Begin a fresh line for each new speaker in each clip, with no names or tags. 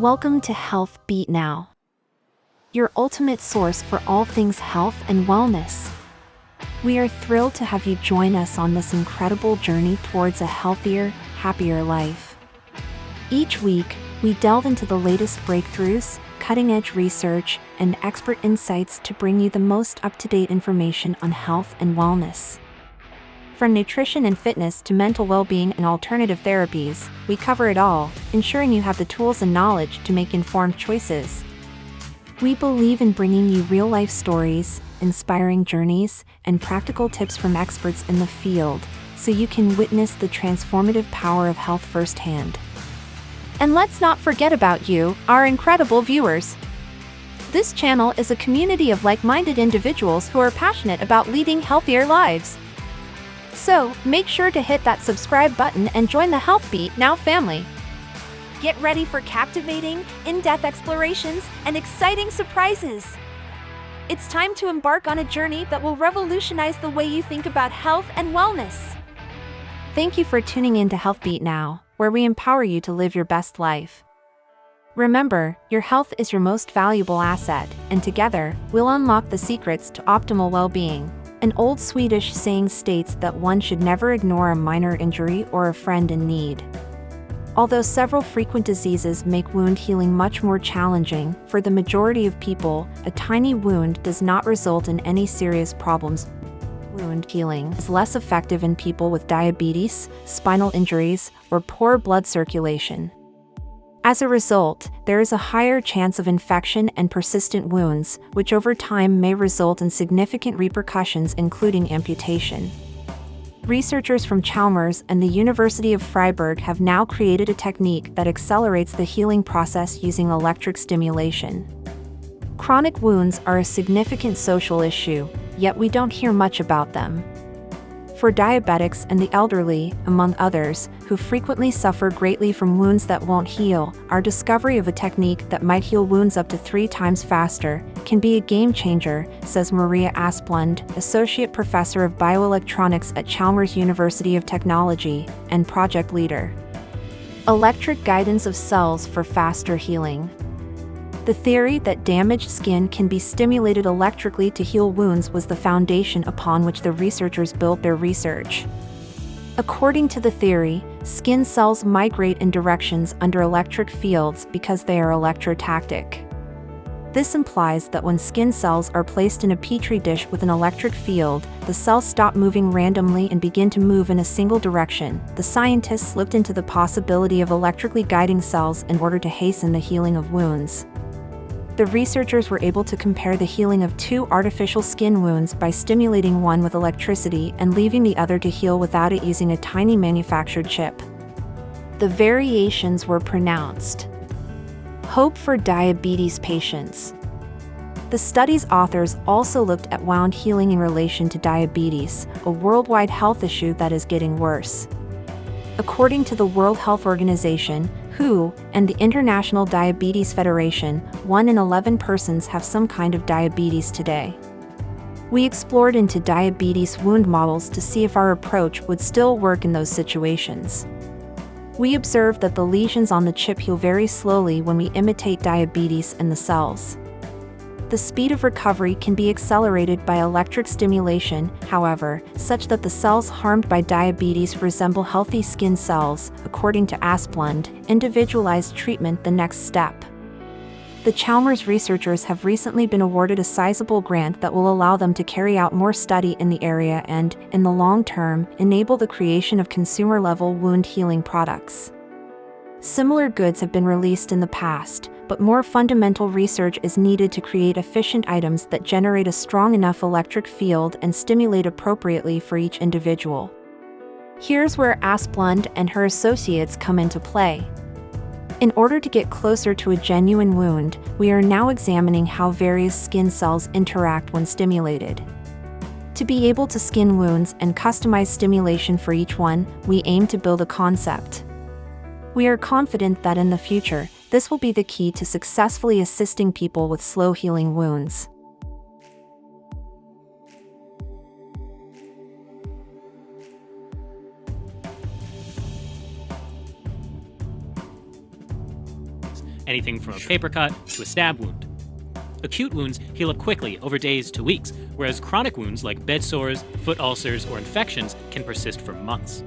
Welcome to Health Beat Now, your ultimate source for all things health and wellness. We are thrilled to have you join us on this incredible journey towards a healthier, happier life. Each week, we delve into the latest breakthroughs, cutting-edge research, and expert insights to bring you the most up-to-date information on health and wellness. From nutrition and fitness to mental well-being and alternative therapies, we cover it all, ensuring you have the tools and knowledge to make informed choices. We believe in bringing you real-life stories, inspiring journeys, and practical tips from experts in the field, so you can witness the transformative power of health firsthand. And let's not forget about you, our incredible viewers. This channel is a community of like-minded individuals who are passionate about leading healthier lives. So, make sure to hit that subscribe button and join the Health Beat Now family. Get ready for captivating, in-depth explorations and exciting surprises. It's time to embark on a journey that will revolutionize the way you think about health and wellness. Thank you for tuning in to Health Beat Now, where we empower you to live your best life. Remember, your health is your most valuable asset, and together, we'll unlock the secrets to optimal well-being. An old Swedish saying states that one should never ignore a minor injury or a friend in need. Although several frequent diseases make wound healing much more challenging, for the majority of people, a tiny wound does not result in any serious problems. Wound healing is less effective in people with diabetes, spinal injuries, or poor blood circulation. As a result, there is a higher chance of infection and persistent wounds, which over time may result in significant repercussions including amputation. Researchers from Chalmers and the University of Freiburg have now created a technique that accelerates the healing process using electric stimulation. Chronic wounds are a significant social issue, yet we don't hear much about them. For diabetics and the elderly, among others, who frequently suffer greatly from wounds that won't heal, our discovery of a technique that might heal wounds up to 3 times faster can be a game changer, says Maria Asplund, Associate Professor of Bioelectronics at Chalmers University of Technology, and project leader. Electric guidance of cells for faster healing. The theory that damaged skin can be stimulated electrically to heal wounds was the foundation upon which the researchers built their research. According to the theory, skin cells migrate in directions under electric fields because they are electrotactic. This implies that when skin cells are placed in a petri dish with an electric field, the cells stop moving randomly and begin to move in a single direction. The scientists looked into the possibility of electrically guiding cells in order to hasten the healing of wounds. The researchers were able to compare the healing of 2 artificial skin wounds by stimulating one with electricity and leaving the other to heal without it using a tiny manufactured chip. The variations were pronounced. Hope for diabetes patients. The study's authors also looked at wound healing in relation to diabetes, a worldwide health issue that is getting worse. According to the World Health Organization, WHO, and the International Diabetes Federation, 1 in 11 persons have some kind of diabetes today. We explored into diabetes wound models to see if our approach would still work in those situations. We observed that the lesions on the chip heal very slowly when we imitate diabetes in the cells. The speed of recovery can be accelerated by electric stimulation, however, such that the cells harmed by diabetes resemble healthy skin cells. According to Asplund, individualized treatment the next step. The Chalmers researchers have recently been awarded a sizable grant that will allow them to carry out more study in the area and, in the long term, enable the creation of consumer-level wound healing products. Similar goods have been released in the past, but more fundamental research is needed to create efficient items that generate a strong enough electric field and stimulate appropriately for each individual. Here's where Asplund and her associates come into play. In order to get closer to a genuine wound, we are now examining how various skin cells interact when stimulated. To be able to skin wounds and customize stimulation for each one, we aim to build a concept. We are confident that in the future, this will be the key to successfully assisting people with slow-healing wounds.
anything from a paper cut to a stab wound. Acute wounds heal up quickly over days to weeks, whereas chronic wounds like bed sores, foot ulcers, or infections can persist for months.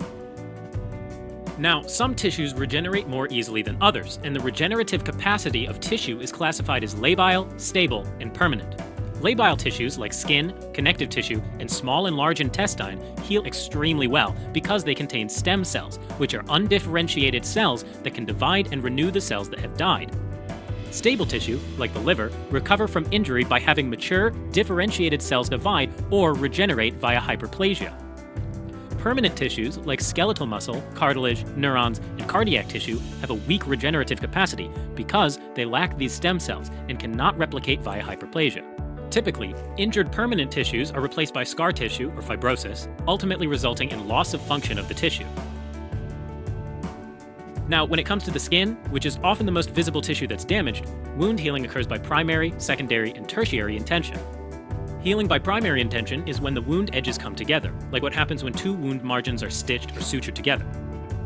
Now, some tissues regenerate more easily than others, and the regenerative capacity of tissue is classified as labile, stable, and permanent. Labile tissues like skin, connective tissue, and small and large intestine heal extremely well because they contain stem cells, which are undifferentiated cells that can divide and renew the cells that have died. Stable tissue, like the liver, recover from injury by having mature, differentiated cells divide or regenerate via hyperplasia. Permanent tissues, like skeletal muscle, cartilage, neurons, and cardiac tissue, have a weak regenerative capacity because they lack these stem cells and cannot replicate via hyperplasia. Typically, injured permanent tissues are replaced by scar tissue or fibrosis, ultimately resulting in loss of function of the tissue. Now, when it comes to the skin, which is often the most visible tissue that's damaged, wound healing occurs by primary, secondary, and tertiary intention. Healing by primary intention is when the wound edges come together, like what happens when two wound margins are stitched or sutured together.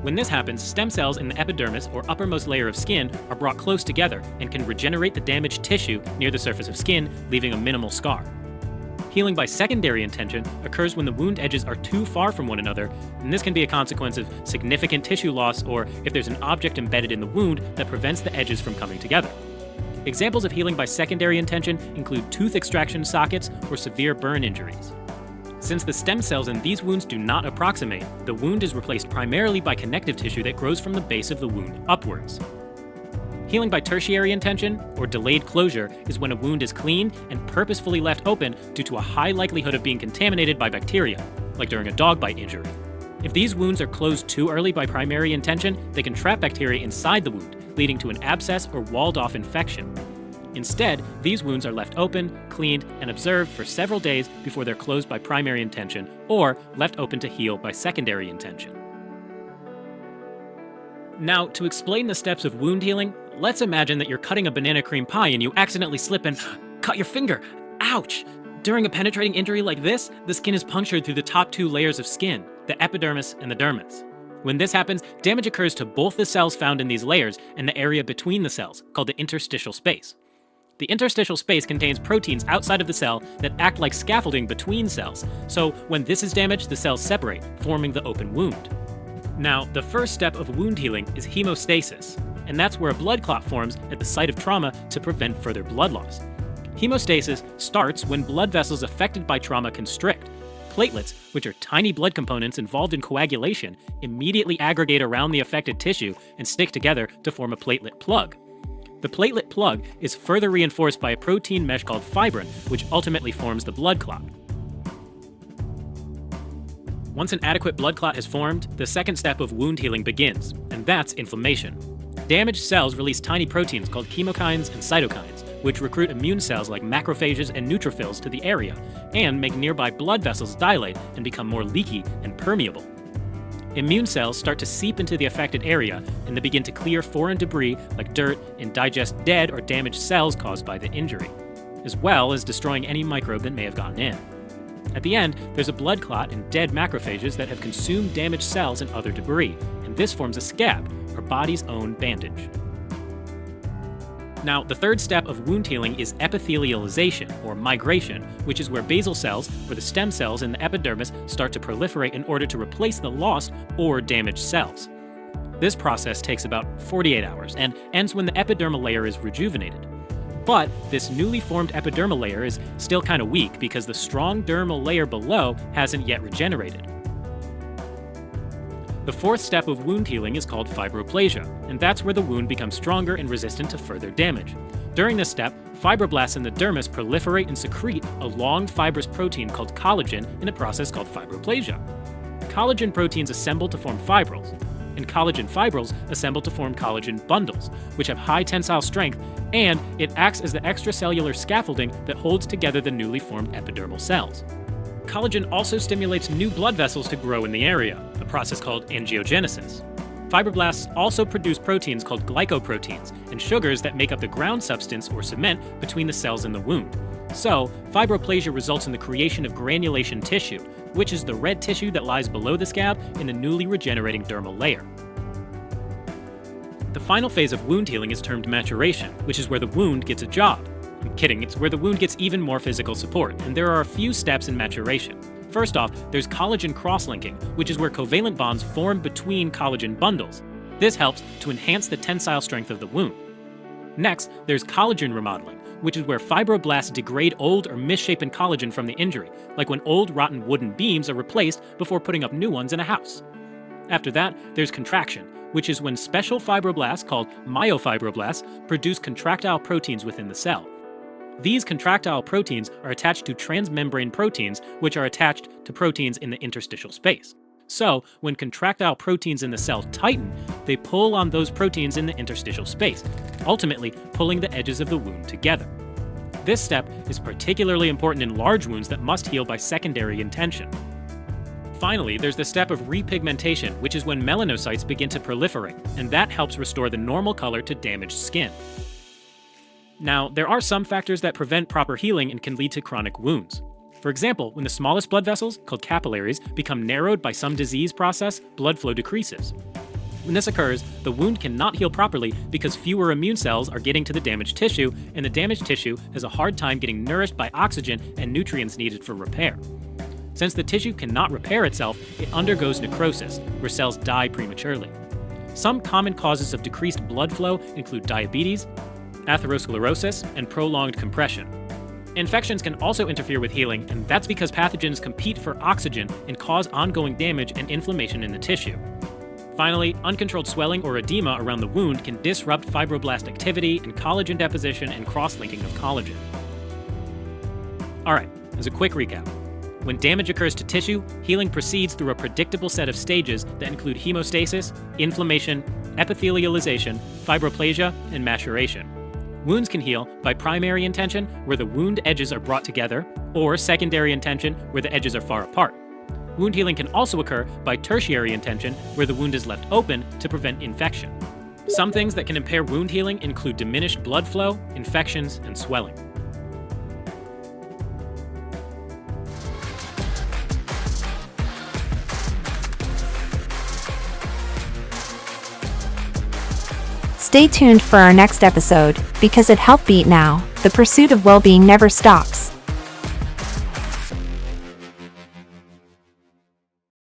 When this happens, stem cells in the epidermis or uppermost layer of skin are brought close together and can regenerate the damaged tissue near the surface of skin, leaving a minimal scar. Healing by secondary intention occurs when the wound edges are too far from one another, and this can be a consequence of significant tissue loss or if there's an object embedded in the wound that prevents the edges from coming together. Examples of healing by secondary intention include tooth extraction sockets or severe burn injuries. Since the stem cells in these wounds do not approximate, the wound is replaced primarily by connective tissue that grows from the base of the wound upwards. Healing by tertiary intention, or delayed closure, is when a wound is cleaned and purposefully left open due to a high likelihood of being contaminated by bacteria, like during a dog bite injury. If these wounds are closed too early by primary intention, they can trap bacteria inside the wound, leading to an abscess or walled-off infection. Instead, these wounds are left open, cleaned, and observed for several days before they're closed by primary intention, or left open to heal by secondary intention. Now, to explain the steps of wound healing, let's imagine that you're cutting a banana cream pie and you accidentally slip and cut your finger. Ouch! During a penetrating injury like this, the skin is punctured through the top two layers of skin, the epidermis and the dermis. When this happens, damage occurs to both the cells found in these layers and the area between the cells, called the interstitial space. The interstitial space contains proteins outside of the cell that act like scaffolding between cells, so when this is damaged, the cells separate, forming the open wound. Now, the first step of wound healing is hemostasis, and that's where a blood clot forms at the site of trauma to prevent further blood loss. Hemostasis starts when blood vessels affected by trauma constrict. Platelets, which are tiny blood components involved in coagulation, immediately aggregate around the affected tissue and stick together to form a platelet plug. The platelet plug is further reinforced by a protein mesh called fibrin, which ultimately forms the blood clot. Once an adequate blood clot has formed, the second step of wound healing begins, and that's inflammation. Damaged cells release tiny proteins called chemokines and cytokines, which recruit immune cells like macrophages and neutrophils to the area, and make nearby blood vessels dilate and become more leaky and permeable. Immune cells start to seep into the affected area, and they begin to clear foreign debris like dirt and digest dead or damaged cells caused by the injury, as well as destroying any microbe that may have gotten in. At the end, there's a blood clot and dead macrophages that have consumed damaged cells and other debris, and this forms a scab, our body's own bandage. Now, the third step of wound healing is epithelialization, or migration, which is where basal cells, or the stem cells in the epidermis, start to proliferate in order to replace the lost or damaged cells. This process takes about 48 hours and ends when the epidermal layer is rejuvenated. But this newly formed epidermal layer is still kind of weak because the strong dermal layer below hasn't yet regenerated. The fourth step of wound healing is called fibroplasia, and that's where the wound becomes stronger and resistant to further damage. During this step, fibroblasts in the dermis proliferate and secrete a long fibrous protein called collagen in a process called fibroplasia. Collagen proteins assemble to form fibrils, and collagen fibrils assemble to form collagen bundles, which have high tensile strength, and it acts as the extracellular scaffolding that holds together the newly formed epidermal cells. Collagen also stimulates new blood vessels to grow in the area, a process called angiogenesis. Fibroblasts also produce proteins called glycoproteins and sugars that make up the ground substance or cement between the cells in the wound. So, fibroplasia results in the creation of granulation tissue, which is the red tissue that lies below the scab in the newly regenerating dermal layer. The final phase of wound healing is termed maturation, which is where the wound gets a job. I'm kidding, it's where the wound gets even more physical support, and there are a few steps in maturation. First off, there's collagen cross-linking, which is where covalent bonds form between collagen bundles. This helps to enhance the tensile strength of the wound. Next, there's collagen remodeling, which is where fibroblasts degrade old or misshapen collagen from the injury, like when old rotten wooden beams are replaced before putting up new ones in a house. After that, there's contraction, which is when special fibroblasts called myofibroblasts produce contractile proteins within the cell. These contractile proteins are attached to transmembrane proteins, which are attached to proteins in the interstitial space. So, when contractile proteins in the cell tighten, they pull on those proteins in the interstitial space, ultimately pulling the edges of the wound together. This step is particularly important in large wounds that must heal by secondary intention. Finally, there's the step of repigmentation, which is when melanocytes begin to proliferate, and that helps restore the normal color to damaged skin. Now, there are some factors that prevent proper healing and can lead to chronic wounds. For example, when the smallest blood vessels, called capillaries, become narrowed by some disease process, blood flow decreases. When this occurs, the wound cannot heal properly because fewer immune cells are getting to the damaged tissue, and the damaged tissue has a hard time getting nourished by oxygen and nutrients needed for repair. Since the tissue cannot repair itself, it undergoes necrosis, where cells die prematurely. Some common causes of decreased blood flow include diabetes, atherosclerosis, and prolonged compression. Infections can also interfere with healing, and that's because pathogens compete for oxygen and cause ongoing damage and inflammation in the tissue. Finally, uncontrolled swelling or edema around the wound can disrupt fibroblast activity and collagen deposition and cross-linking of collagen. Alright, as a quick recap. When damage occurs to tissue, healing proceeds through a predictable set of stages that include hemostasis, inflammation, epithelialization, fibroplasia, and maturation. Wounds can heal by primary intention, where the wound edges are brought together, or secondary intention, where the edges are far apart. Wound healing can also occur by tertiary intention, where the wound is left open to prevent infection. Some things that can impair wound healing include diminished blood flow, infections, and swelling.
Stay tuned for our next episode, because at Health Beat Now, the pursuit of well-being never stops.